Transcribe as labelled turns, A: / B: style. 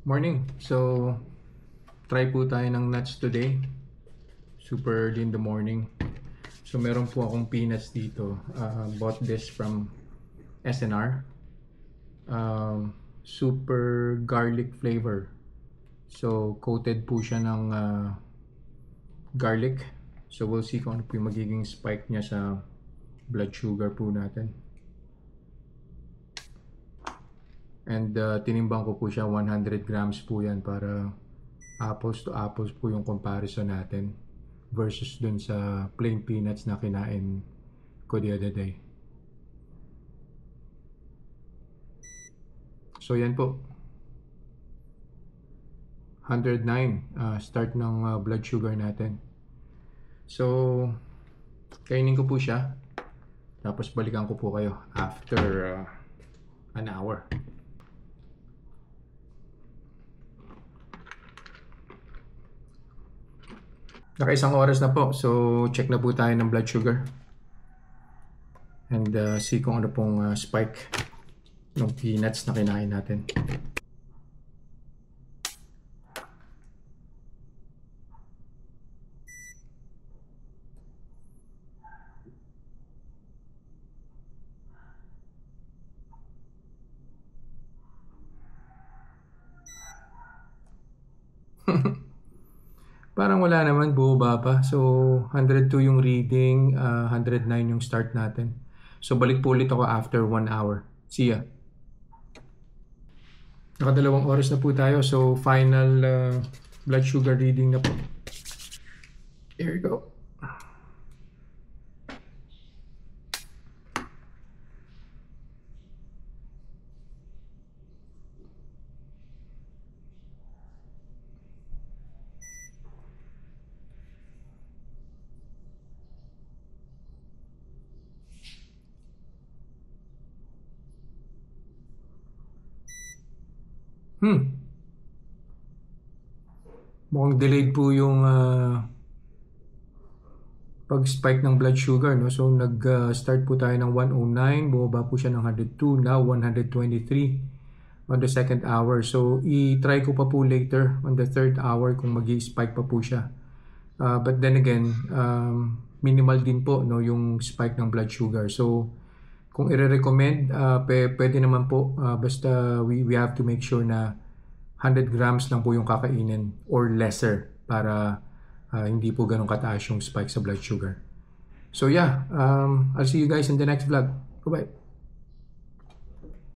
A: Morning. So, try po tayo ng nuts today. Super early in the morning. So, meron po akong peanuts dito. Bought this from SNR. Super garlic flavor. So, coated po siya ng garlic. So, we'll see kung ano po yung magiging spike niya sa blood sugar po natin. And tinimbang ko po siya, 100 grams po yan para apples to apples po yung comparison natin versus dun sa plain peanuts na kinain ko the other day. So yan po, 109 start ng blood sugar natin. So kainin ko po siya, tapos balikan ko po kayo after an hour. Naka-isang oras na po, so check na po tayo ng blood sugar and see kung ano pong spike ng peanuts na kinain natin. Parang wala naman, bumaba pa. So, 102 yung reading, 109 yung start natin. So, balik po ulit ako after 1 hour. See ya. Nakadalawang oras na po tayo. So, final blood sugar reading na po. Here we go. Mukhang delayed po yung pag-spike ng blood sugar, no? So nag-start po tayo ng 109, bumaba po siya ng 102, now 123 on the second hour. So i-try ko pa po later on the third hour kung magi-spike pa po siya. But then again, minimal din po, no, yung spike ng blood sugar. So kung i-recommend, pwede naman po, basta we have to make sure na 100 grams lang po yung kakainin or lesser para hindi po ganun kataas yung spike sa blood sugar. So yeah, I'll see you guys in the next vlog. Bye-bye.